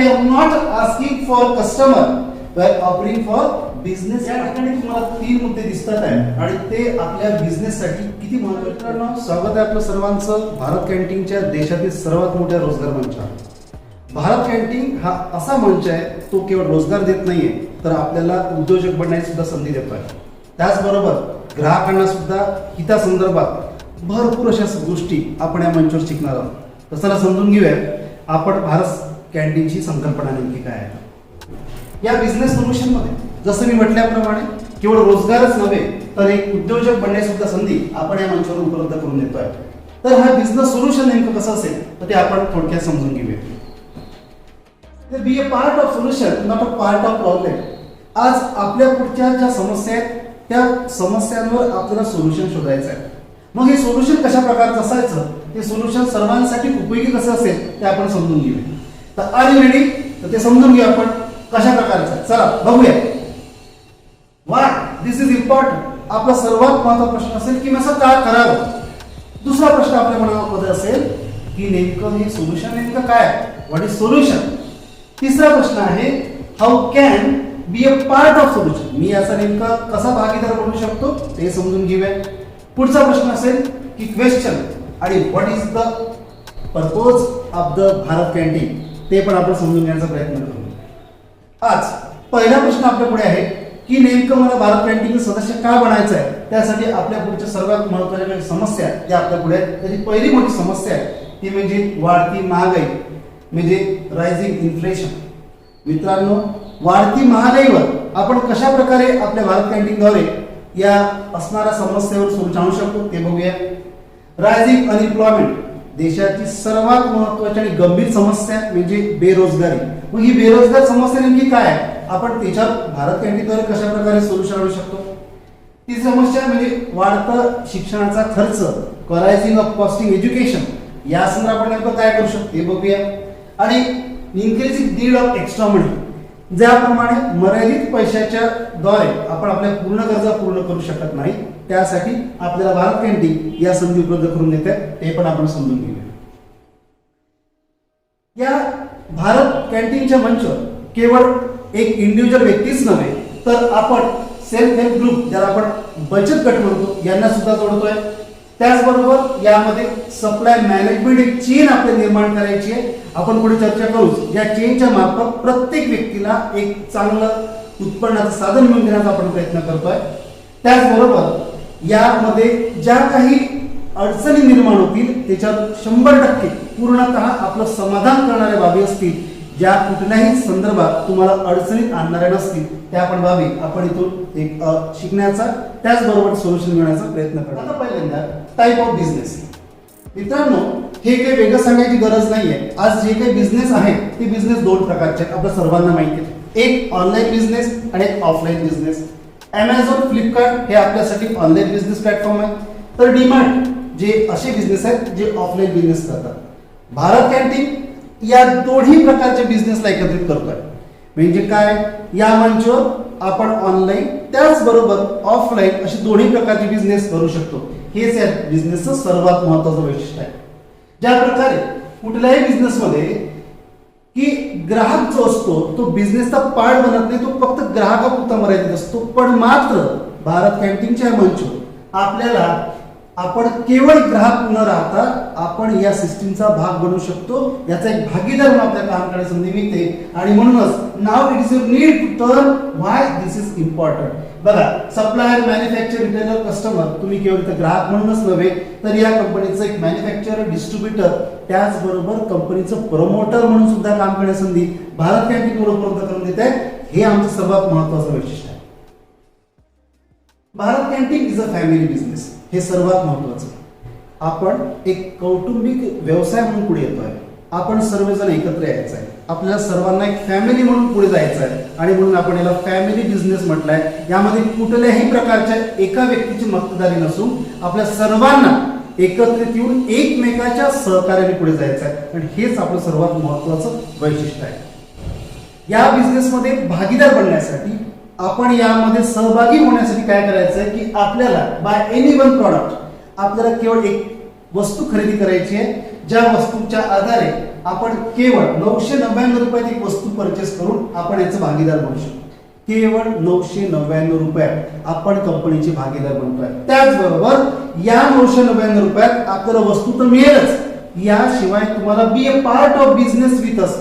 We are not asking for customer, we are offering for business. या ठिकाणी तुम्हाला 3 मुद्दे दिसतात आहे आणि ते आपल्या बिझनेस साठी किती महत्त्वाचे. मित्रांनो, स्वागत आहे आपलं सर्वांचं भारत कॅन्टीनच्या देशातील सर्वात मोठ्या रोजगार मंचावर. भारत कॅन्टीन हा असा मंच आहे, तो केवळ रोजगार देत नाहीये तर आपल्याला उद्योजक बनण्याची सुद्धा संधी देतोय. त्याचबरोबर ग्राहकांना सुद्धा हितासंदर्भात भरपूर अशा गोष्टी आपण या मंचावर शिकणार आहोत. तर चला समजून घेऊया आपण भारत कॅन्टीनची संकल्पना नेमकी काय आहे. या बिझनेस सोल्युशन मध्ये जसं मी म्हटल्याप्रमाणे केवळ रोजगारच नव्हे तर एक उद्योजक बनण्याची सुद्धा संधी आपण या मंचावर उपलब्ध करून देतोय. तर हा बिझनेस सोल्युशन नेमकं कसं असेल तर ते आपण थोडक्यात समजून घेऊया. ते बी a part of solution, not a part of problem. आज आपल्या पुढच्या ज्या समस्या आहेत त्या समस्यांवर आपल्याला सोल्युशन शोधायचं आहे. मग हे सोल्युशन कशा प्रकारचं असायचं, ते सोल्युशन सर्वांसाठी उपयोगी कसं असेल ते आपण समजून घेऊया. तर आर यू रेडी? तर ते समजून घेऊया आपण कशा प्रकारचं. चला बघूया. Why this is important. आपला सर्वात महत्त्वाचा प्रश्न असेल की मी असं का करावं. दुसरा प्रश्न आपल्या मनामध्ये असेल की नेमकं हे सोल्युशन नेमकं काय, व्हॉट इज सोल्युशन. तिसरा प्रश्न आहे how can be a part of solution. मी याचा नेमका कसा भागीदार बनू शकतो ते समजून घेऊया. पुढचा प्रश्न असेल की क्वेश्चन आणि what is the purpose of the Bharat canteen, ते पण आपण समजून घेण्याचा प्रयत्न करू. आज पहिला प्रश्न आपल्या पुढे आहे की नेमकं मला भारत कॅन्टीनचे सदस्य का बनायचं आहे. त्यासाठी आपल्या पुढच्या सर्वात महत्त्वाच्या काही समस्या ज्या आपल्या पुढे आहेत. त्याची पहिली मोठी समस्या आहे ती म्हणजे वाढती महागाई, म्हणजे रायझिंग इन्फ्लेशन. मित्रांनो, वाढती महागाईवर आपण कशा प्रकारे आपल्या भारत कॅन्टीनद्वारे या असणाऱ्या समस्येवर सोल्युशन आणू शकतो ते बघूया. रायझिंग अनएम्प्लॉयमेंट, देशाची सर्वात महत्त्वाची आणि गंभीर समस्या म्हणजे बेरोजगारी. मग ही बेरोजगार समस्या नेमकी काय आहे, आपण त्याच्यावर भारत कॅन्टीनद्वारे कशा प्रकारे सोल्युशन आणू शकतो. ती समस्या म्हणजे वाढतं शिक्षणाचा खर्च, करायझिंग ऑफ कॉस्टिंग एज्युकेशन. या संदर्भात आपण नेमकं काय करू शकतो ते बघूया. आणि इन्क्रीजिंग नीड ऑफ एक्स्ट्रा मनी, ज्याप्रमाणे मर्यादित पैशाच्या द्वारे आपण आपल्या पूर्ण गरजा पूर्ण करू शकत नाही, त्यासाठी आपल्याला भारत कॅन्टीन या संधी उपलब्ध करून देते, ते पण आपण समजून घेऊया. या भारत कॅन्टीनच्या मंचावर केवळ एक इंडिव्हिज्युअल व्यक्तीच नव्हे तर आपण सेल्फ हेल्प ग्रुप, ज्याला आपण बचत गट म्हणतो, यांना सुद्धा जोडतोय. त्याचबरोबर यामध्ये सप्लाय मॅनेजमेंट एक चेन आपल्याला निर्माण करायची आहे. आपण पुढे चर्चा करू. या चेनच्या मार्फत प्रत्येक व्यक्तीला एक चांगलं उत्पन्नाचं साधन मिळवून देण्याचा आपण प्रयत्न करतोय. त्याचबरोबर यामध्ये ज्या काही अडचणी निर्माण होतील त्याच्यावर 100% पूर्णतः आपलं समाधान करणाऱ्या बाबी असतील, ज्या कुठल्याही संदर्भात तुम्हाला अडचणीत आणणाऱ्या नसतील, त्या आपण बाबी आपण इथून एक शिकण्याचा त्याचबरोबर सोल्युशन मिळवण्याचा प्रयत्न करतो. आता पहिल्यांदा टाइप ऑफ बिझनेस. मित्रांनो, हे काही वेगळं सांगायची गरज नाहीये. आज जे काही बिझनेस आहे ते बिझनेस 2 प्रकारचे आहेत, आपल्या सर्वांना माहिती आहे. एक ऑनलाईन बिझनेस आणि एक ऑफलाईन बिझनेस. Amazon, फ्लिपकार्ट हे आपल्यासाठी ऑनलाईन बिझनेस प्लॅटफॉर्म आहे. तर डीमार्ट जे असे बिझनेस आहेत जे ऑफलाईन बिझनेस करतात. भारत कॅन्टीन या दोन्ही प्रकारचे बिझनेसला एकत्रित करतोय. म्हणजे काय, या मंचावर आपण ऑनलाईन त्याचबरोबर ऑफलाईन असे दोन्ही प्रकारचे बिझनेस करू शकतो. हेच या बिझनेसचं सर्वात महत्त्वाचं वैशिष्ट्य आहे. ज्या प्रकारे कुठल्याही बिझनेसमध्ये की ग्राहक जो असतो तो बिझनेसचा पार्ट बनत नाही, तो फक्त ग्राहकापुरता मर्यादित असतो. पण मात्र भारत कॅन्टीनच्या मंचावर आपल्याला आपण केवळ ग्राहक न राहता आपण या सिस्टीमचा भाग बनू शकतो, याचा एक भागीदार म्हणून आपल्या काम करण्याची संधी मिळते. आणि म्हणूनच नाव it is your need to turn why this is important. बघा, सप्लायर, मॅन्युफॅक्चर, रिटेलर, कस्टमर, तुम्ही केवळ इथं ग्राहक म्हणूनच नव्हे तर या कंपनीचं एक मॅन्युफॅक्चरर, डिस्ट्रीब्युटर, त्याचबरोबर कंपनीचं प्रमोटर म्हणून सुद्धा काम करण्याची संधी भारत कॅन्टीनवर उपलब्ध करून देत आहे. हे आमचं सर्वात महत्त्वाचं वैशिष्ट्य आहे. Bharat canteen is a family business, हे सर्वात महत्त्वाचं. आपण एक कौटुंबिक व्यवसाय म्हणून पुढे येतोय. आपण सर्वजण एकत्र यायचं आहे. आपल्याला सर्वांना एक फॅमिली म्हणून पुढे जायचं आहे आणि म्हणून आपण याला फॅमिली बिझनेस म्हटलंय. यामध्ये कुठल्याही प्रकारच्या एका व्यक्तीची मक्तेदारी नसून आपल्या सर्वांना एकत्रित येऊन एकमेकाच्या सहकार्याने पुढे जायचं आहे. आणि हेच आपलं सर्वात महत्त्वाचं वैशिष्ट्य आहे. या बिझनेसमध्ये भागीदार बनण्यासाठी आपण यामध्ये सहभागी होण्यासाठी काय करायचं आहे की आपल्याला बाय एनी वन प्रॉडक्ट आपल्याला केवळ एक वस्तू खरेदी करायची आहे ज्या वस्तूच्या आधारे आपण केवळ 999 रुपयात एक वस्तू परचेस करून आपण याचे भागीदार बनू शकतो. केवळ 999 रुपयात आपण कंपनीचे भागीदार बनतोय. त्याचबरोबर या 999 रुपयात आपल्याला वस्तू तर मिळेलच, याशिवाय तुम्हाला बी a part of business with us,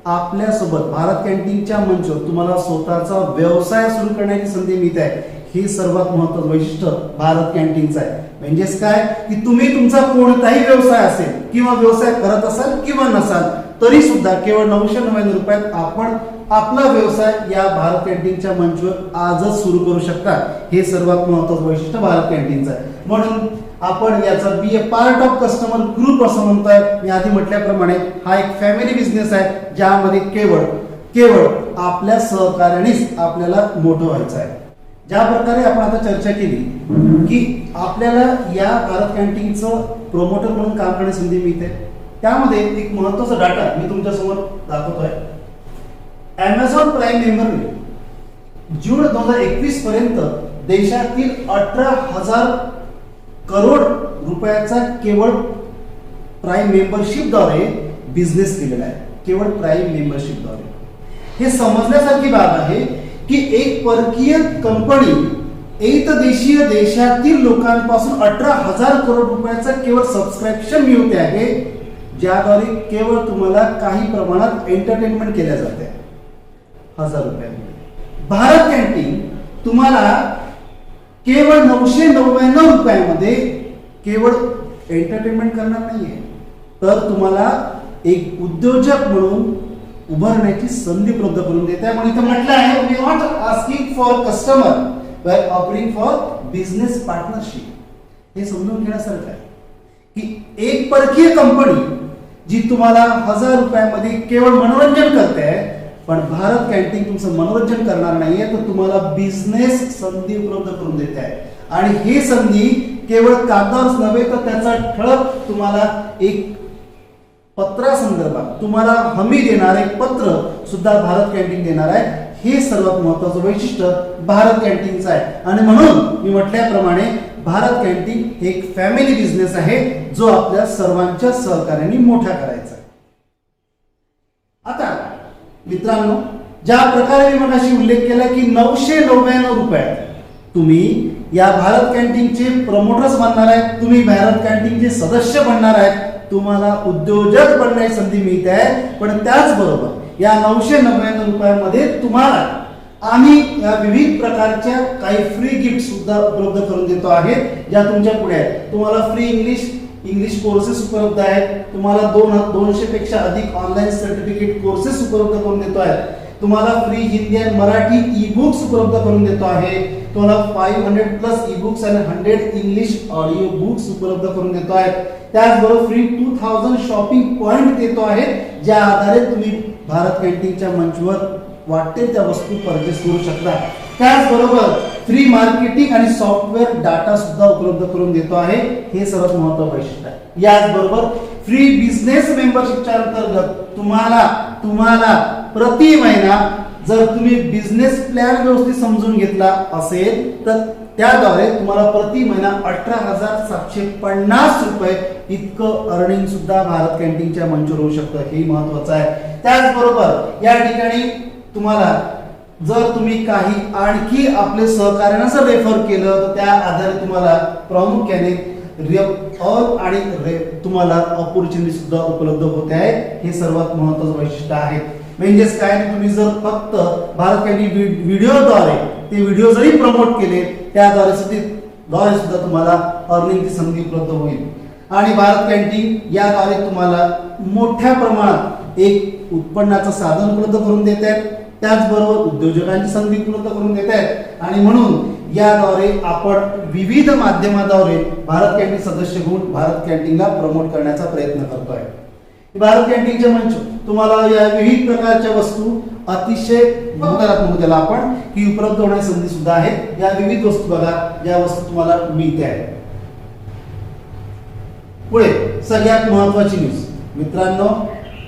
आपल्यासोबत भारत कॅन्टीनच्या मंचावर तुम्हाला स्वतःचा व्यवसाय सुरू करण्याची संधी मिळते आहे. हे सर्वात महत्त्वाचं वैशिष्ट्य भारत कॅन्टीनचं आहे. म्हणजेच काय की तुम्ही तुमचा कोणताही व्यवसाय असेल किंवा व्यवसाय करत असाल किंवा नसाल तरी सुद्धा केवळ 999 रुपयात आपण आपला व्यवसाय या भारत कॅन्टीनच्या मंचावर आजच सुरू करू शकता. हे सर्वात महत्त्वाचं वैशिष्ट्य भारत कॅन्टीनचं आहे. म्हणून आपण याचा बी a part of customer group असं म्हणतोय. मी आधी म्हटल्याप्रमाणे हा एक फॅमिली बिझनेस आहे ज्यामध्ये केवळ आपल्या सहकार्यानेच आपल्याला मोठं व्हायचं आहे. ज्या प्रकारे आपण आता चर्चा केली की आपल्याला या भारत कॅन्टीनचं प्रोमोटर म्हणून काम करण्याची संधी मिळते, त्यामध्ये एक महत्त्वाचा डाटा मी तुमच्या समोर दाखवतोय. Amazon प्राईम मेंबरने जून 2021 पर्यंत देशातील 18,000 करोड रुपयाचा केवळ प्राईम मेंबरशिपद्वारे बिझनेस केलेला आहे. केवळ प्राईम मेंबरशिपद्वारे. हे समजण्यासारखी बाब आहे की एक परकीय कंपनी एक देशीय देशातील लोकांपासून 18,000 करोड रुपयाचा केवळ सबस्क्रिप्शन मिळते आहे, ज्याद्वारे केवळ तुम्हाला काही प्रमाणात एंटरटेनमेंट केल्या जाते 1000 रुपयांमध्ये. भारत कॅन्टीन तुम्हाला केवळ 999 रुपयामध्ये केवळ एंटरटेनमेंट करणार नाहीये, तर तुम्हाला एक उद्योजक म्हणून उभारण्याची संधी उपलब्ध करून देते आहे. म्हणून इथे म्हटलं आहे we not asking for customer we are offering for business partnership. हे समजून घेण्यासारखं आहे की एक परकीय कंपनी जी तुम्हाला 1000 रुपयामध्ये केवळ मनोरंजन करते आहे, पण भारत कॅन्टीन तुमचं मनोरंजन करणार नाहीये, तर तुम्हाला बिझनेस संधी उपलब्ध करून देते आहे. आणि ही संधी केवळ कागदावरच नव्हे तर त्याचा ठळक तुम्हाला एक पत्रासंदर्भात तुम्हाला हमी देणार एक पत्र सुद्धा भारत कॅन्टीन देणार आहे. हे सर्वात महत्त्वाचं वैशिष्ट्य भारत कॅन्टीनचं आहे. आणि म्हणून मी म्हटल्याप्रमाणे भारत कॅन्टीन हे एक फॅमिली बिझनेस आहे जो आपल्या सर्वांच्या सहकार्याने मोठा करायचा आहे. आता मित्रांनो, ज्या प्रकारे मी मगाशी उल्लेख केला की 999 रुपयात तुम्ही या भारत कॅन्टीनचे प्रमोटर्स बनणार आहेत, तुम्ही भारत कॅन्टीनचे सदस्य बनणार आहेत, तुम्हाला उद्योजक बनण्याची संधी मिळते आहे. पण त्याचबरोबर या 999 रुपयामध्ये तुम्हाला आम्ही या विविध प्रकारच्या काही फ्री गिफ्ट सुद्धा उपलब्ध करून देतो आहेत ज्या तुमच्या पुढे आहेत. तुम्हाला फ्री इंग्लिश कोर्सेस उपलब्ध आहेत. तुम्हाला 200 पेक्षा अधिक ऑनलाईन सर्टिफिकेट कोर्सेस उपलब्ध करून देतो आहे. तुम्हाला फ्री हिंदी आणि मराठी ई बुक्स उपलब्ध करून देतो आहे. तुम्हाला 500+ ई बुक्स आणि 100 इंग्लिश ऑडिओ बुक्स उपलब्ध करून देतो आहे. त्याचबरोबर फ्री 2000 शॉपिंग पॉइंट देतो आहे, ज्या आधारे तुम्ही भारत कॅन्टीनच्या मंचवर वाटेल त्या वस्तू परचेस करू शकता. त्याचबरोबर फ्री मार्केटिंग आणि सॉफ्टवेअर डाटा सुद्धा उपलब्ध करून देतो आहे. हे सर्वात महत्त्वाचं वैशिष्ट्य आहे. याचबरोबर फ्री बिझनेस मेंबरशिपच्या अंतर्गत तुम्हाला प्रति महिना जर तुम्ही बिझनेस प्लॅन व्यवस्थित समजून घेतला असेल तर त्याद्वारे तुम्हाला प्रति महिना 18,750 रुपये इतकं अर्निंग सुद्धा भारत कॅन्टीनच्या मंचावर होऊ शकतं. हे महत्त्वाचं आहे. त्याचबरोबर या ठिकाणी तुम्हाला जर तुम्ही काही आणखी आपले सहकार्यांना जर रेफर केलं तर त्या आधारे तुम्हाला प्रामुख्याने तुम्हाला ऑपॉर्च्युनिटी सुद्धा उपलब्ध होते आहे. हे सर्वात महत्त्वाचं वैशिष्ट्य आहे. म्हणजेच काय, तुम्ही जर फक्त भारत कॅन्टीन व्हिडिओद्वारे ते व्हिडिओ जरी प्रमोट केले त्याद्वारे सुद्धा तुम्हाला अर्निंगची संधी उपलब्ध होईल. आणि भारत कॅन्टीन याद्वारे तुम्हाला मोठ्या प्रमाणात एक उत्पन्नाचं साधन उपलब्ध करून देत आहेत. त्याचबरोबर उद्योजकांची संधी उपलब्ध करून देत आहेत. आणि म्हणून याद्वारे आपण विविध माध्यमाद्वारे भारत कॅन्टीन सदस्य होऊन भारत कॅन्टीनला प्रमोट करण्याचा प्रयत्न करतोय. भारत कॅन्टीनचे मंच तुम्हाला या विविध प्रकारच्या वस्तू अतिशय नकारात्मक त्याला आपण की उपलब्ध होण्याची संधी सुद्धा आहे. या विविध वस्तू बघा, ज्या वस्तू तुम्हाला मिळते आहे. पुढे सगळ्यात महत्त्वाची न्यूज मित्रांनो,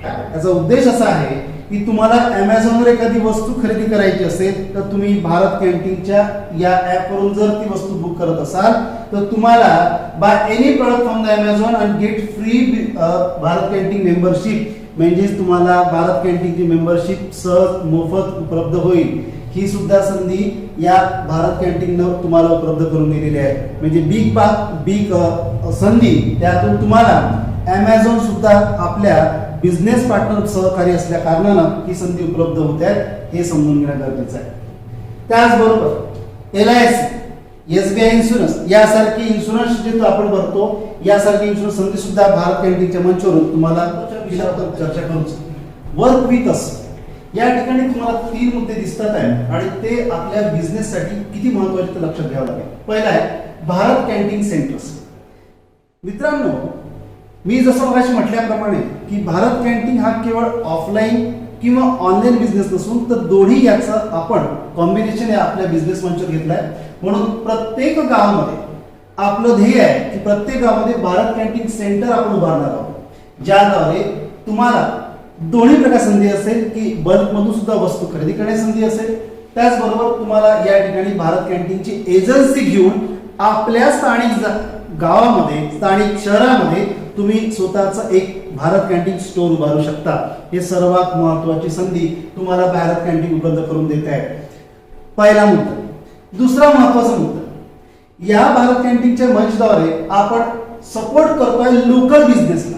याचा उद्देश असा आहे की तुम्हाला Amazonवर एखादी वस्तू खरेदी करायची असेल तर तुम्ही भारत कॅन्टीनच्या या ॲपवरून जर ती वस्तू बुक करत असाल तर तुम्हाला by any product from the Amazon and get free Bharat canteen membership म्हणजेच तुम्हाला भारत कॅन्टीनची मेंबरशिप सहज मोफत उपलब्ध होईल. ही सुद्धा संधी या भारत कॅन्टीननं तुम्हाला उपलब्ध करून दिलेली आहे. म्हणजे बिग संधी त्यातून तुम्हाला Amazon सुद्धा आपल्या बिझनेस पार्टनर सहकारी असल्या कारणानं ही संधी उपलब्ध होते आहे हे समजून घेणं गरजेचं आहे. त्याचबरोबर LIC, SBI इन्शुरन्स यासारखी इन्शुरन्स जे आपण भरतो यासारखी इन्शुरन्स संधी सुद्धा भारत कॅन्टीनच्या मंचावरून तुम्हाला चर्चा करू. वर्क विथ अस या ठिकाणी तुम्हाला 3 मुद्दे दिसतात आहे आणि ते आपल्या बिझनेससाठी किती महत्त्वाचे ते लक्षात घ्यावं लागेल. पहिला आहे भारत कॅन्टीन सेंटर्स. मित्रांनो, मी जसं मगाशी म्हटल्याप्रमाणे की भारत कॅन्टीन हा केवळ ऑफलाईन किंवा ऑनलाईन बिझनेस नसून तर दोन्ही याचं आपण कॉम्बिनेशन आपल्या बिझनेस मंचावर घेतलाय. म्हणून प्रत्येक गावामध्ये आपलं ध्येय आहे की प्रत्येक गावामध्ये भारत कॅन्टीन सेंटर आपण उभारणार आहोत, ज्याद्वारे तुम्हाला दोन्ही प्रकार संधी असेल की बल्कमधून सुद्धा वस्तू खरेदी करण्याची संधी असेल. त्याचबरोबर तुम्हाला या ठिकाणी भारत कॅन्टीनची एजन्सी घेऊन आपल्या स्थानिक गावामध्ये स्थानिक शहरामध्ये तुम्ही स्वतःचं एक भारत कॅन्टीन स्टोर उभारू शकता. हे सर्वात महत्वाची संधी तुम्हाला भारत कॅन्टीन उपलब्ध करून देत आहे. पहिला मुद्दा. दुसरा महत्वाचा मुद्दा, या भारत कॅन्टीनच्या मंचद्वारे आपण सपोर्ट करतोय लोकल बिझनेसला.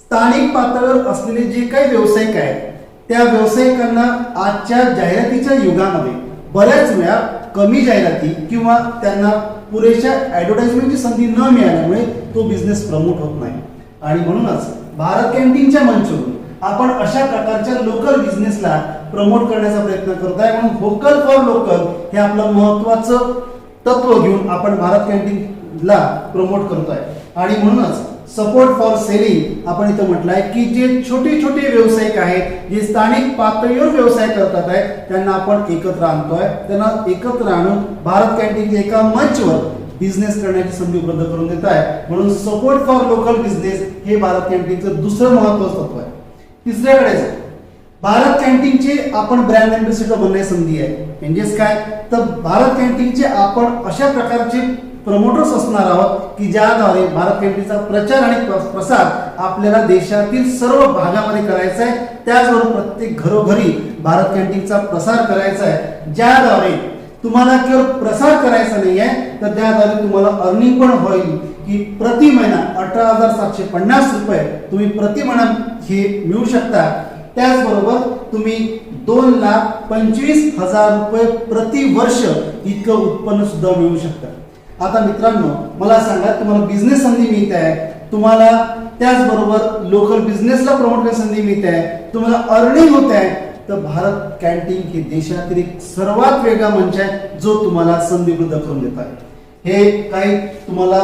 स्थानिक पातळीवर असलेले जे काही व्यावसायिक आहेत त्या व्यावसायिकांना आजच्या जाहिरातीच्या युगामध्ये बऱ्याच वेळा कमी जाहिराती किंवा त्यांना पुरेशा ॲडव्हर्टाइजमेंटची संधी न मिळाल्यामुळे तो बिझनेस प्रमोट होत नाही. आणि म्हणूनच भारत कॅन्टीनच्या मंचवरून आपण अशा प्रकारच्या लोकल बिझनेसला प्रमोट करण्याचा प्रयत्न करत आहे. म्हणून व्होकल फॉर लोकल हे आपलं महत्वाचं तत्व घेऊन आपण भारत कॅन्टीनला प्रमोट करतोय. आणि म्हणूनच सपोर्ट फॉर सेलिंग आपण इथं म्हटलंय की जे छोटे छोटे व्यावसायिक आहेत जे स्थानिक पातळीवर व्यवसाय करतात आहे त्यांना आपण एकत्र आणतोय. त्यांना एकत्र आणून भारत कॅन्टीनच्या एका मंचवर बिझनेस करण्याची संधी उपलब्ध करून देत आहे. म्हणून सपोर्ट फॉर लोकल बिझनेस हे भारत कॅन्टीनचं दुसरं महत्वाचं तत्व आहे. तिसऱ्याकडे भारत कॅन्टीनचे आपण ब्रँड अँबॅसेडर बनण्याची संधी आहे. म्हणजेच काय तर भारत कॅन्टीनचे आपण अशा प्रकारचे प्रमोटर्स असणार आहोत की ज्याद्वारे भारत कॅन्टीनचा प्रचार आणि प्रसार आपल्याला देशातील सर्व भागामध्ये करायचा आहे. त्याचबरोबर प्रत्येक घरोघरी भारत कॅन्टीनचा प्रसार करायचा आहे, ज्याद्वारे तुम्हाला केवळ प्रसार करायचा नाही आहे तर त्याद्वारे तुम्हाला अर्निंग पण होईल की प्रति महिना 18,750 रुपये तुम्ही प्रति महिना हे मिळू शकता. त्याचबरोबर तुम्ही 2,25,000 रुपये प्रति वर्ष इतकं उत्पन्न सुद्धा मिळू शकता. आता मित्रांनो, मला सांगा, तुम्हाला बिझनेस संधी मिळते आहे, तुम्हाला त्याचबरोबर लोकल बिझनेसला प्रमोट करण्याची संधी मिळते आहे, तुम्हाला अर्निंग होत आहे, तर भारत कॅन्टीन हे देशातील एक सर्वात वेगळा मंच आहे जो तुम्हाला संधी उपलब्ध करून देत आहे. हे काही तुम्हाला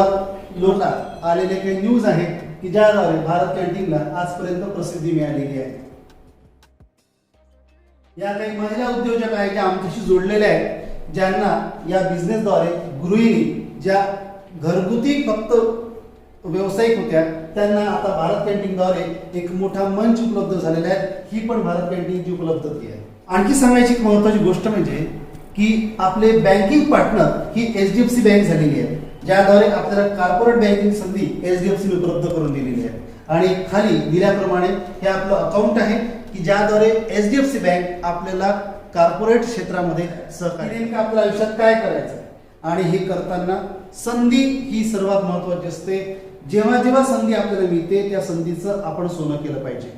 लोक आलेले काही न्यूज आहेत की ज्याद्वारे भारत कॅन्टीनला आजपर्यंत प्रसिद्धी मिळालेली आहे. या काही महिला उद्योजक आहेत ज्या आमच्याशी जोडलेल्या आहेत, ज्यांना या बिझनेसद्वारे गृहिणी ज्या घरगुती फक्त व्यावसायिक होत्या त्यांना आता भारत कॅन्टीनद्वारे एक मोठा मंच उपलब्ध झालेला आहे. ही पण भारत कॅन्टीनची उपलब्धता आहे. आणखी सांगायची एक महत्वाची गोष्ट म्हणजे की आपले बँकिंग पार्टनर ही HDFC बँक झालेली आहे, ज्याद्वारे आपल्याला कॉर्पोरेट बँकिंग संधी HDFC उपलब्ध करून दिलेली आहे. आणि खाली दिल्याप्रमाणे हे आपलं अकाउंट आहे की ज्याद्वारे HDFC बँक आपल्याला कॉर्पोरेट क्षेत्रामध्ये सहकार्य. नेमकं आपल्या आयुष्यात काय करायचं आणि हे करताना संधी ही सर्वात महत्वाची असते. जेव्हा जेव्हा संधी आपल्याला मिळते त्या संधीचं आपण सोनं केलं पाहिजे.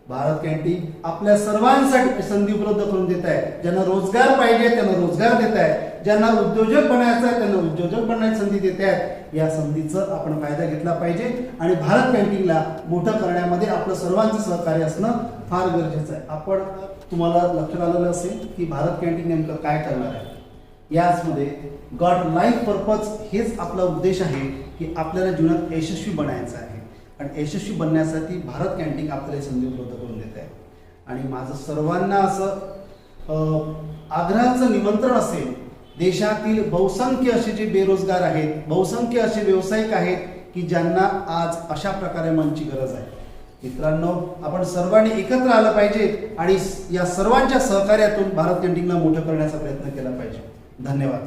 भारत कॅन्टीन आपल्या सर्वांसाठी संधी उपलब्ध करून देत आहे. ज्यांना रोजगार पाहिजे त्यांना रोजगार देत आहे, ज्यांना उद्योजक बनायचं आहे त्यांना उद्योजक बनण्याची संधी देत आहेत. या संधीचं आपण फायदा घेतला पाहिजे आणि भारत कॅन्टीनला मोठं करण्यामध्ये आपलं सर्वांचं सहकार्य असणं फार गरजेचं आहे. आपण तुम्हाला लक्षात आलेलं असेल की भारत कॅन्टीन नेमकं काय करणार आहे. याचमध्ये गॉड लाईफ पर्पज हेच आपला उद्देश आहे की आपल्याला जीवनात यशस्वी बनायचं आहे आणि यशस्वी बनण्यासाठी भारत कॅन्टीन आपल्याला संधी उपलब्ध करून देत आहे. आणि माझं सर्वांना असं आग्रहाचं निमंत्रण असेल, देशातील बहुसंख्य असे जे बेरोजगार आहेत, बहुसंख्य असे व्यावसायिक आहेत की ज्यांना आज अशा प्रकारे मंचची गरज आहे. मित्रांनो, आपण सर्वांनी एकत्र आलं पाहिजे आणि या सर्वांच्या सहकार्यातून भारत कॅन्टीनला मोठं करण्याचा प्रयत्न केला पाहिजे. धन्यवाद.